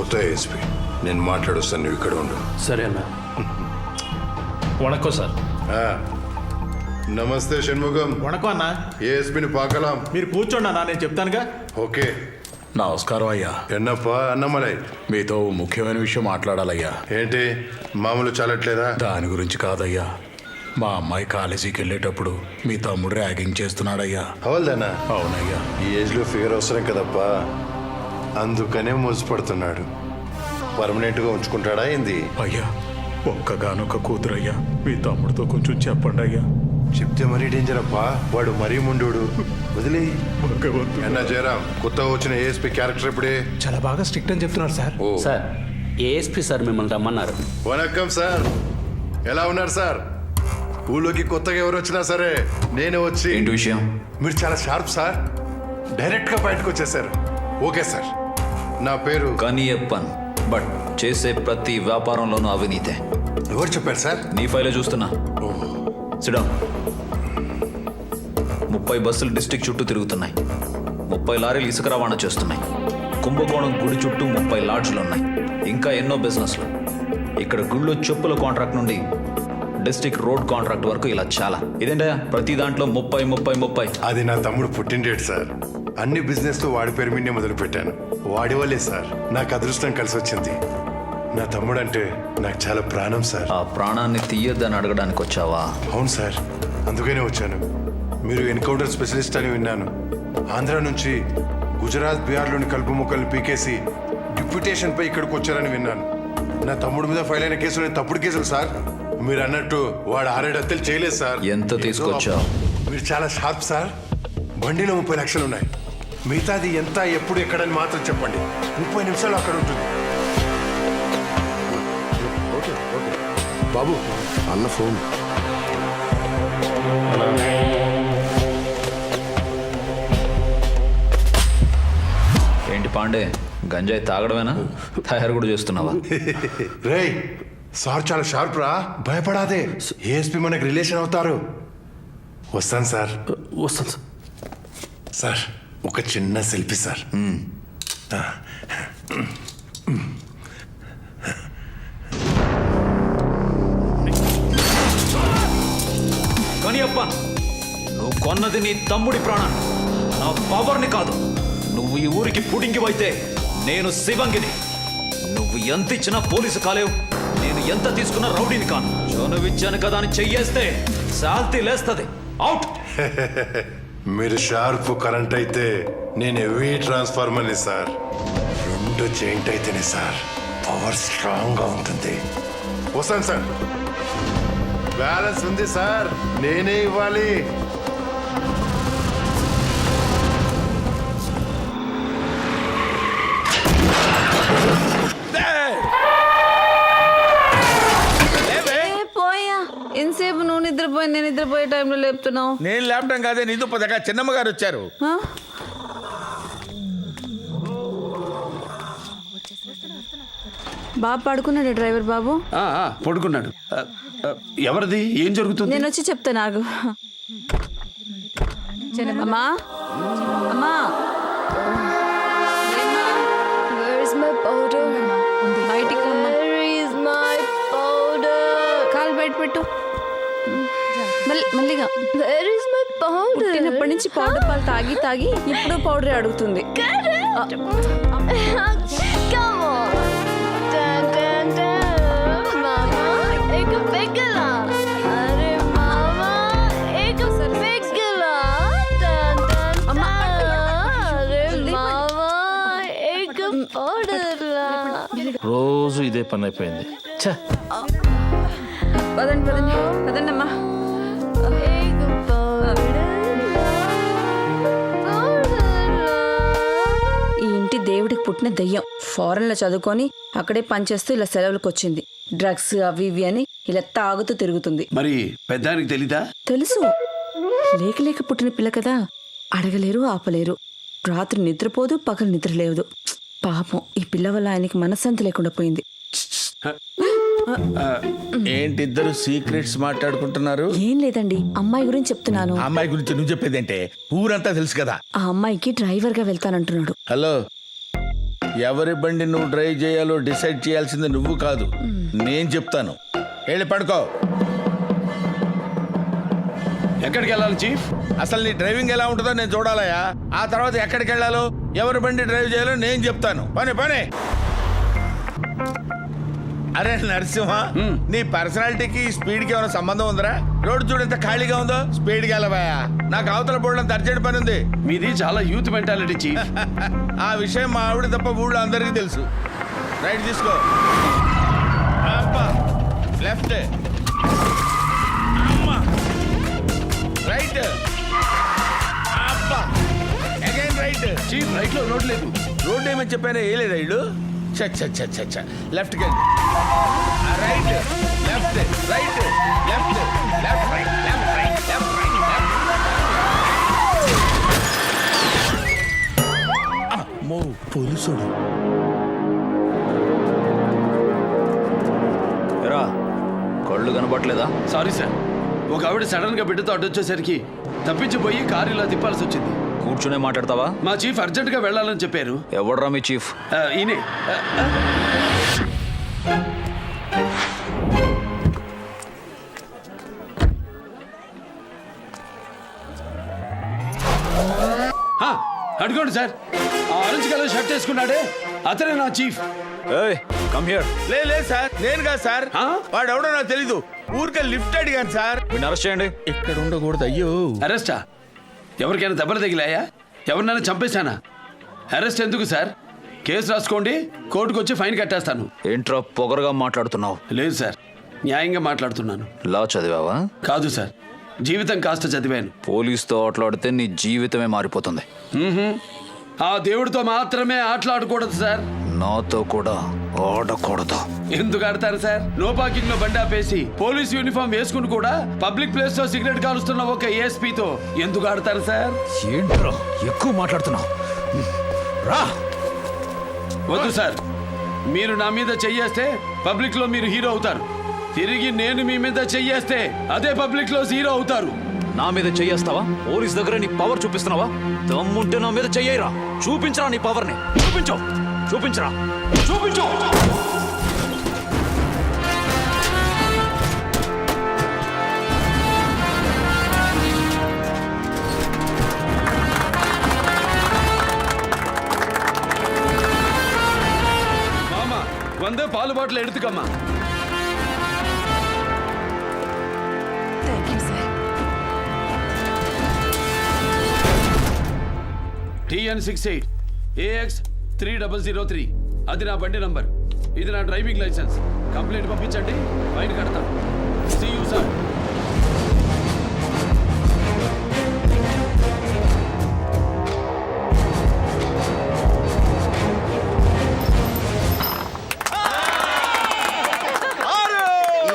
కొత్త ఏఎస్పీ. నేను మాట్లాడొస్తాను, నువ్వు ఇక్కడ ఉండు. సరే అన్న. వణక్కో సార్. నమస్తే షణ్ముగం. వణక్కో అన్న. ఏఎస్పీని పాకలాం. మీరు కూర్చోండి అన్న, నేను చెప్తానుగా. ఓకే. నమస్కారం అయ్యా. ఎన్నప్పా అన్నమలై, మీతో ముఖ్యమైన విషయం మాట్లాడాలయ్యా. ఏంటి మామూలు చాలట్లేదా? దాని గురించి కాదయ్యా, మా అమ్మాయి కాలేజీకి వెళ్ళేటప్పుడు మీ తమ్ముడు ర్యాగింగ్ చేస్తున్నాడయ్యా. అవల్దానా? అవునయ్యా. ఈ ఏజ్లో ఫిగర్ అవసరం కదప్పా, అందుకనే మోసపడుతున్నాడు. పర్మనెంట్గా ఉంచుకుంటాడా ఏంది? అయ్యా, ఒక్కగానొక్క కూతురయ్యా, మీ తమ్ముడితో కొంచెం చెప్పండి అయ్యా. చెప్తే మరీ డేంజర్ అప్పా, వాడు మరీ ముండోడు. వదిలే. భగవంతుడా. అన్నా జయరాం, కొత్తగా వచ్చిన ఏఎస్పీ క్యారెక్టర్ ఇప్పుడే చాలా బాగా స్ట్రిక్ట్ అని చెప్తున్నారు సార్. ఓ సార్, ఏఎస్పీ సార్ మిమ్మల్ని రమ్మన్నారు. వణక్కం సార్, ఎలా ఉన్నారు సార్? ఊళ్ళోకి కొత్తగా ఎవరు వచ్చినా సరే నేనే వచ్చి. ఏంటి విషయం? మీరు చాలా షార్ప్ సార్, డైరెక్ట్ గా బయటకు వచ్చేసారు. ఓకే సార్, నా పేరు కనియప్పన్, బట్ చేసే ప్రతి వ్యాపారంలోనూ అవినీతే. ఎవరు చెప్పారు సార్? నీ ఫైలే చూస్తున్నా. సిడా 30 బస్సులు డిస్ట్రిక్ట్ చుట్టూ తిరుగుతున్నాయి, 30 లారీలు ఇసుక రవాణా చేస్తున్నాయి, కుంభకోణం గుడి చుట్టూ 30 లాడ్జ్లు ఉన్నాయి, ఇంకా ఎన్నో బిజినెస్లు. ఇక్కడ గుళ్ళో చెప్పుల కాంట్రాక్ట్ నుండి డిస్ట్రిక్ట్ రోడ్ కాంట్రాక్ట్ వరకు ఇలా చాలా. ఇదేంటా ప్రతి దాంట్లో 30. అది నా తమ్ముడు పుట్టినడేట్ సార్. అన్ని బిజినెస్ తో వాడి పేరు మీదే మొదలు పెట్టాను. వాడి వల్లే సార్ నాకు అదృష్టం కలిసి వచ్చింది. నా తమ్ముడు అంటే నాకు చాలా ప్రాణం సార్. ఆ ప్రాణాన్ని తీయొద్దని అడగడానికి వచ్చావా? అవును సార్, అందుకనే వచ్చాను. మీరు ఎన్కౌంటర్ స్పెషలిస్ట్ అని విన్నాను. ఆంధ్ర నుంచి గుజరాత్, బీహార్లోని కలుపు మొక్కల్ని పీకేసి డిప్యూటేషన్ పై ఇక్కడికి వచ్చారని విన్నాను. నా తమ్ముడి మీద ఫైల్ అయిన కేసులు తప్పుడు కేసులు సార్. మీరు అన్నట్టు వాడు 6-7 హత్యలు చేయలేదు సార్. ఎంత తీసుకొచ్చావు? మీరు చాలా షార్ప్ సార్. బండిలో 30 లక్షలు ఉన్నాయి. మిగతాది ఎంత, ఎప్పుడు, ఎక్కడని మాత్రం చెప్పండి. 30 నిమిషాలు అక్కడ ఉంటుంది. బాబు అన్న ఫోన్. ఏంటి పాండే, గంజాయి తాగడమేనా, తయారు కూడా చేస్తున్నావా? రేయ్ సార్ చాలా షార్ప్ రా, భయపడాదే. ఏఎస్పీ మనకు రిలేషన్ అవుతారు. వస్తాను సార్. వస్తాను సార్. సార్ ఒక చిన్న సెల్ఫీ సార్. కనియప్ప, నువ్వు కొన్నది నీ తమ్ముడి ప్రాణాన్ని, నా పవర్ని కాదు. నువ్వు ఈ ఊరికి పుడింగివైతే నేను శివంగిని. నువ్వు ఎంత ఇచ్చినా పోలీసు కాలేవు, నేను ఎంత తీసుకున్నా రౌడీని కాను. చనువిచ్చాను కదా అని చెయ్యేస్తే శాల్తీ లేస్తుంది. అవుట్. మీరు షార్ప్ కరెంట్ అయితే నేను హెవీ ట్రాన్స్ఫార్మర్ని సార్. 2 జాయింట్ అయితేనే సార్ పవర్ స్ట్రాంగ్ గా ఉంటుంది. వస్తాను సార్. బ్యాలెన్స్ ఉంది సార్, నేనే ఇవ్వాలి. పోయా ఎంతసేపు నువ్వు నిద్రపోయి నేను నిద్రపోయే టైంలో లేపుతున్నావు? నేను లేపడం కాదే, నీతో పదగా చిన్నమ్మ గారు వచ్చారు. బాబు పడుకున్నాడు డ్రైవర్ బాబు. పడుకున్నాడు. ఎవరిది, ఏం జరుగుతుంది? నేను వచ్చి చెప్తా. నాకు అమ్మా అమ్మా బయటికి కాలు బయట పెట్టు. మళ్ళీగా పుట్టినప్పటి నుంచి పౌడర్ పాలు తాగి తాగి ఇప్పుడు పౌడరే అడుగుతుంది. రోజు ఇదే పని అయిపోయింది. పదండి పదండి పదండి అమ్మా. ఈ ఇంటి దేవుడికి పుట్టిన దెయ్యం. ఫారెన్ లో చదువుకొని అక్కడే పనిచేస్తూ ఇలా సెలవులకు వచ్చింది. డ్రగ్స్ అవి ఇవి అని ఇలా తాగుతూ తిరుగుతుంది. మరి పెద్దానికి తెలీదా? తెలుసు, లేక లేక పుట్టిన పిల్ల కదా, అడగలేరు ఆపలేరు. రాత్రి నిద్రపోదు, పగలు నిద్ర లేదు. పాపం ఈ పిల్ల వల్ల ఆయనకి మనశ్శాంతి లేకుండా పోయింది. ఏంటి ఇద్దరు సీక్రెట్స్ మాట్లాడుకుంటున్నారు? ఏం లేదండి, అమ్మాయి గురించి చెప్తున్నాను. అమ్మాయి గురించి నువ్వు చెప్పేదేంటే, ఊరంతా తెలుసు కదా. ఆ అమ్మాయికి డ్రైవర్ గా వెళ్తానంటున్నాడు. హలో, ఎవరి బండి నువ్వు డ్రైవ్ చేయాలో డిసైడ్ చేయాల్సింది నువ్వు కాదు, నేను చెప్తాను. వెళ్ళి పడుకో. ఎక్కడికి వెళ్ళాలి చీఫ్? అసలు నీ డ్రైవింగ్ ఎలా ఉంటుందో నేను చూడాలయా. ఆ తర్వాత ఎక్కడికి వెళ్ళాలో ఎవరి బండి డ్రైవ్ చేయాలో నేను చెప్తాను. పని పని. అరే నరసింహ, నీ పర్సనాలిటీకి స్పీడ్కి ఏమైనా సంబంధం ఉందిరా? రోడ్డు చూడు ఎంత ఖాళీగా ఉందో. స్పీడ్కి వెళ్ళవయా, నాకు అవతల పోవడం అర్జెంట్ పని ఉంది. మీది చాలా యూత్ మెంటాలిటీ చీఫ్. ఆ విషయం మా ఆవిడ తప్ప ఊళ్ళో అందరికీ తెలుసు. రైట్ తీసుకో. అబ్బా, లెఫ్ట్. అమ్మా, రైట్. అబ్బా, అగైన్ రైట్. చీఫ్ రైట్ లో రోడ్ లేదు. రోడ్ ఏమని చెప్పానా? ఏ లేదా ఇల్లు? చ లెఫ్ట్కి వెళ్ళి. Right, left, right, left, left, right, left, right, left, right, left. అమ్మో, పోలీసుడు. ఎరా కళ్ళు కనబట్లేదా? సారీ సార్, ఒక ఆవిడ సడన్ గా బిడ్డతో అడ్డొచ్చేసరికి తప్పించిపోయి కారు ఇలా తిప్పాల్సి వచ్చింది. కూర్చునే మాట్లాడతావా? మా చీఫ్ అర్జెంట్ గా వెళ్ళాలని చెప్పారు. ఎవడ్రా మీ చీఫ్? ఈయనే. అడుకోండి సార్, ఆ ఆరెంజ్ కలర్ షర్ట్ వేసుకున్నాడే అతనే నా చీఫ్. ఏయ్ కమ్ హియర్. లేదు సార్, నేను కాదు సార్. ఆ? వాడు ఎవడో నాకు తెలీదు. ఊరికే లిఫ్ట్ అడిగాను సార్. వీడిని అరెస్ట్ చేయండి. ఇక్కడ ఉండకూడదు. అయ్యో, అరెస్టా? ఎవరికైనా దెబ్బలు తగిలాయా? ఎవరినైనా చంపేశానా? అరెస్ట్ ఎందుకు సార్? కేసు రాసుకోండి, కోర్టుకు వచ్చి ఫైన్ కట్టేస్తాను. ఏంట్రా పొగరుగా మాట్లాడుతున్నావు? లేదు సార్, న్యాయంగా మాట్లాడుతున్నాను. లా చదివావా? కాదు సార్, జీవితం కాస్త చదివాను. పోలీసుతో ఆటలాడితే నీ జీవితమే మారిపోతుంది. ఆ దేవుడితో మాత్రమే ఆటలాడకూడదు సార్. నాతో కూడా ఆడకూడదు. ఎందుకు ఆడతారు సార్? నో పార్కింగ్ లో బండి ఆపేసి పోలీస్ యూనిఫామ్ వేసుకుని కూడా పబ్లిక్ ప్లేస్ లో సిగరెట్ కాలుస్తున్న ఒక ఏఎస్పీతో ఎందుకు ఆడతారు సార్? ఏంట్రా ఎక్కువ మాట్లాడుతున్నావు? రా. వద్దు సార్, మీరు నా మీద చెయ్యేస్తే పబ్లిక్ లో మీరు హీరో అవుతారు. తిరిగి నేను మీ మీద చెయ్యేస్తే అదే పబ్లిక్ లో హీరో అవుతారు. నా మీద చెయ్యేస్తావా? పోలీస్ దగ్గర నీ పవర్ చూపిస్తున్నావా? దమ్ముంటే నా మీద చెయ్యరా. చూపించరా నీ పవర్ ని. చూపించు, చూపించరా, చూపించు. మామ, వందే పాలు బాటలు ఎడుతుకమ్మా. TN68 AX 3003 అది నా బండి నంబర్. ఇది నా డ్రైవింగ్ లైసెన్స్. కంప్లైంట్ పంపించండి, ఫైన్ కడతాను. See you, sir.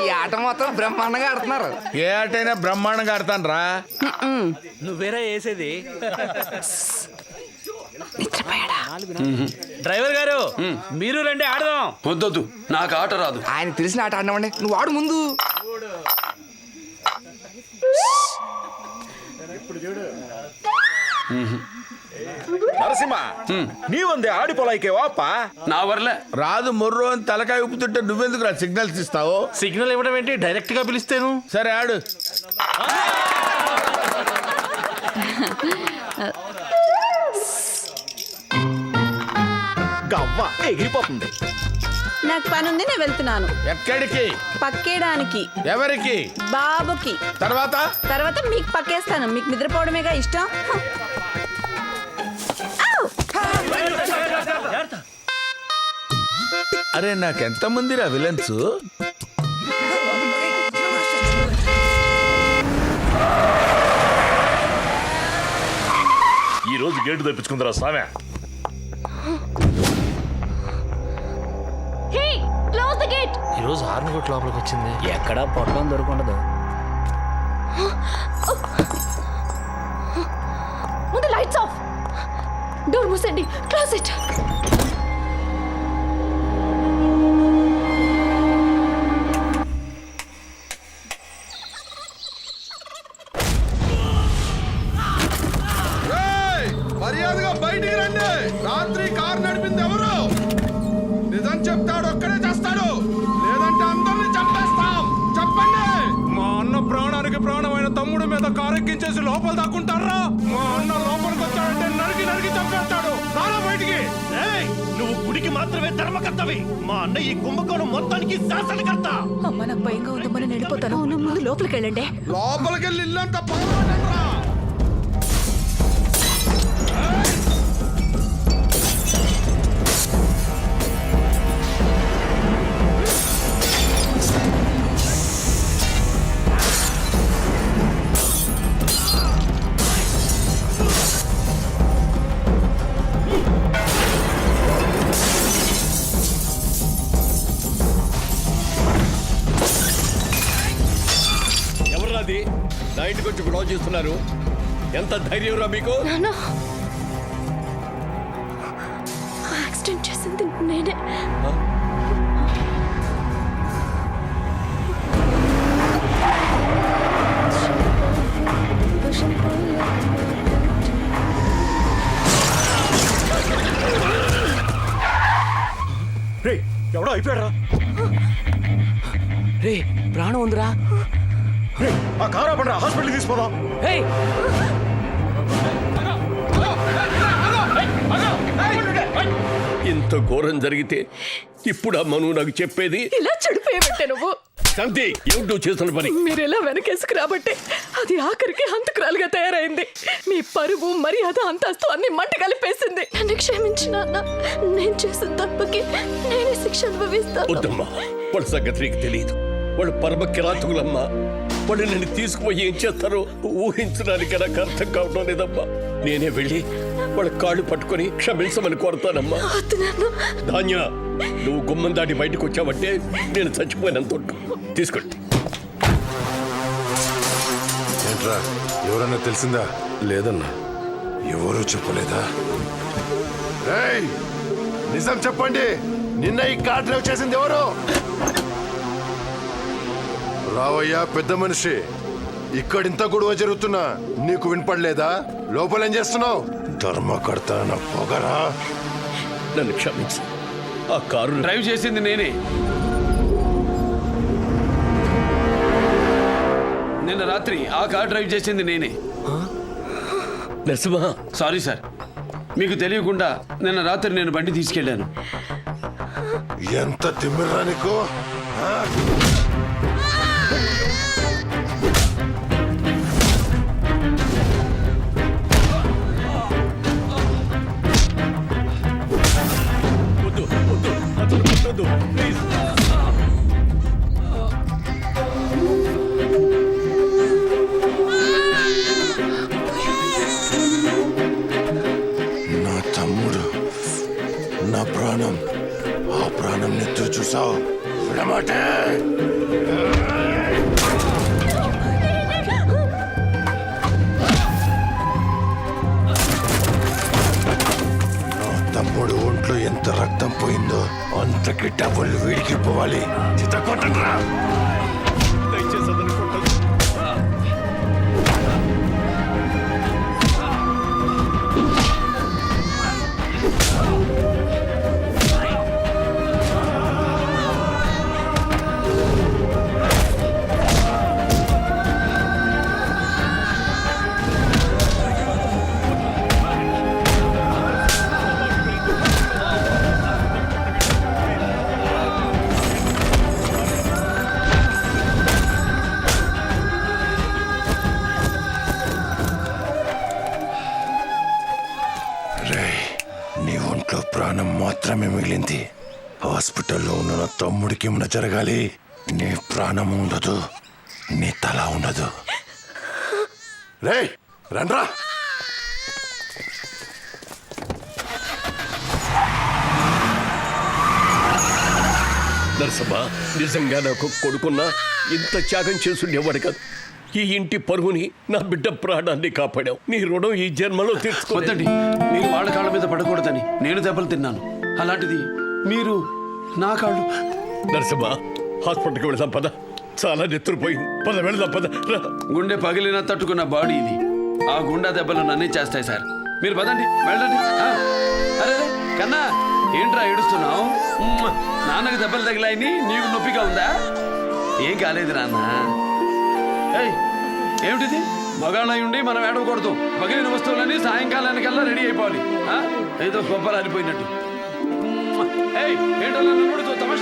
ఈ ఆట మొత్తం బ్రహ్మాండంగా ఆడుతున్నారు. ఏ ఆటైనా బ్రహ్మాండంగా ఆడతాను రా. నువ్వేరా వేసేది? డ్రైవర్ గారు మీరు రండి ఆడదాం. వద్దొద్దు, నాకు ఆట రాదు. ఆయన తెలిసిన ఆట ఆడినామండి, నువ్వు ఆడు ముందు. నరసింహ నీవందే ఆడి పొలాయికేవాపా? నా వర్లే. రాదు మొర్రో అని తలకాయ ఉప్పుతుంటే నువ్వెందుకు రా సిగ్నల్స్ ఇస్తావు? సిగ్నల్ ఇవ్వడం ఏంటి, డైరెక్ట్ గా పిలిస్తేను. సరే ఆడు. గవ్వ ఎగిరిపోతుంది. నాకు పని ఉంది, నేను వెళ్తున్నాను. ఎక్కడికి? పక్కేయడానికి. ఎవరికి? బాబుకి. తర్వాత తర్వాత మీకు పక్కేస్తాను. మీకు నిద్రపోవడమేగా ఇష్టం. అరే నాకెంత మందిరా విలన్స్? ఈ రోజు గేటు తెప్పించుకుందరా సామె. ఈ రోజు హార్న్ కొట్టి లోపలికి వచ్చింది. ఎక్కడా పొట్టం దొరకుండదు. ముందు లైట్స్ ఆఫ్. డోర్ మూసండి. Close it. మర్యాద మర్యాదగా బయటికి రండి. రాత్రి కారు నడిపింది ఎవరు? నిజం చెప్తాడు ఒక్కడే చేస్తాడు, లేదంటే అందరిని చంపేస్తాం. చెప్పండి. మా అన్న ప్రాణానికి ప్రాణమైన తమ్ముడు మీద కారెక్కించేసి లోపల దాక్కుంటారా? మా అన్న లోపలికి వచ్చాడంటే నరికి నరికి చంపేస్తాడు. రారా బయటికి. నువ్వు గుడికి మాత్రమే ధర్మకర్తవి, మా అన్న ఈ కుంభకోణం మొత్తానికి శాసనకర్త. అమ్మ నాకు భయంగా ఉందమ్మా, నేను వెళ్ళిపోతాను. అవును, ముందు లోపలికి వెళ్ళండి. లోపలికి వెళ్ళి ఇల్లంతా పగలగొట్టండిరా. ఎవరాది నా ఇంటికి వచ్చి గొడవ చేస్తున్నారు? ఎంత ధైర్యం రా మీకు? నాన్న, యాక్సిడెంట్ చేసింది నేనే. రే ఎవడో అయిపోయారా? రే ప్రాణం ఉందిరా. రే ఆ కారు ఆపండి, హాస్పిటల్ తీసుకోదాం. ఇంత ఘోరం జరిగితే ఇప్పుడు అమ్మ నువ్వు నాకు చెప్పేది? ఇలా చెడిపోయబట్టే నువ్వు. శాంతి, ఏమిటి నువ్వు చేస్తున్న పని? మీరు ఎలా వెనకేసుకు రాబట్టే అది ఆఖరికి హంతకురాలుగా తయారైంది. మీ పరువు, మర్యాద, అంతస్తు అన్ని మంట కలిపేసింది. నన్ను క్షమించిన నేను చేసిన తప్పుకి నేనే శిక్ష అనుభవిస్తాను. వద్దమ్మా, వాళ్ళ సంగతి నీకు తెలియదు. వాళ్ళు పరమ కిరాతకులమ్మా. వాళ్ళు నిన్ను తీసుకుపోయి ఏం చేస్తారో ఊహించడానికి నాకు అర్థం కావడం లేదమ్మా. నేనే వెళ్ళి వాళ్ళ కాళ్ళు పట్టుకొని క్షమించమని కోరుతానమ్మా. వద్దు నాన్న. ధాన్య, నువ్వు గుమ్మం దాటి బయటకు వచ్చావంటే నేను చచ్చిపోయినంత తీసుకోండి. ఏంట్రా, ఎవరన్నా తెలిసిందా? లేదన్నా. ఎవరూ చెప్పలేదా? ఏయ్, నిజం చెప్పండి. నిన్న ఈ కార్ డ్రైవ్ చేసింది ఎవరు? రావయ్యా పెద్ద మనిషి. ఇక్కడింత గొడవ జరుగుతున్నా నీకు వినపడలేదా? లోపల ఏం చేస్తున్నావు? ధర్మకర్త నా పొగరా. నన్ను క్షమించు. ఆ కారు డ్రైవ్ చేసింది నేనే. నిన్న రాత్రి ఆ కార్ డ్రైవ్ చేసింది నేనే. నరసింహ, సారీ సార్, మీకు తెలియకుండా నిన్న రాత్రి నేను బండి తీసుకెళ్ళాను. ఎంత తిమ్మిరా నీకు? ఆ? వద్దు వద్దు, అతను కొట్టొద్దు, ప్లీజ్. నా తమ్ముడు, నా ప్రాణం, ఆ ప్రాణం నెత్తు చూసావు విడమాటే. నా తమ్ముడు ఒంట్లో ఎంత రక్తం పోయిందో అంతకి డబ్బులు వీడికి పోవాలి. చిత్త కొట్టండిరా. దయచేసి అతను కొట్టొద్దు. నీ ఒంట్లో ప్రాణం మాత్రమే మిగిలింది. హాస్పిటల్లో ఉన్న నా తమ్ముడికి ఏమైనా జరగాలి, నీ ప్రాణం ఉండదు, నీ తల ఉండదు. రేయ్ రండ్రా. నరసమ్మ, నిజంగా నాకు కొడుకున్నా ఇంత త్యాగం చేసుండేవాడు కాదు. ఈ ఇంటి పరువుని, నా బిడ్డ ప్రాణాన్ని కాపాడావు. నీ రుణం ఈ జన్మలో తీర్చుకోవద్దండి. వద్దండి, మీరు వాళ్ళ కాళ్ళ మీద పడకూడదని నేను దెబ్బలు తిన్నాను. అలాంటిది మీరు నా కాళ్ళు. నరసింహ, హాస్పిటల్కి వెళదాం పద. చాలా నెత్తురుపోయింది. పద వెళదాం పద. రా. గుండె పగిలినా తట్టుకున్న బాడీ ఇది. ఆ గుండె దెబ్బలు నన్నే చేస్తాయి సార్. మీరు పదండి వెళ్ళండి అరే కన్నా ఏంట్రా ఏడుస్తున్నావు నాన్నకి దెబ్బలు తగిలాయని నీకు నొప్పిగా ఉందా? ఏం కాలేదు నాన్న. ఏయ్ ఏమిటిది? మగాళ్ళ ఉండి మనం ఏడవకూడదు. పగిలిన వస్తువులన్నీ సాయంకాలానికల్లా రెడీ అయిపోవాలి. ఏదో గొప్పలు అనిపోయినట్టు. ఏయ్ ఏంటో తమాషా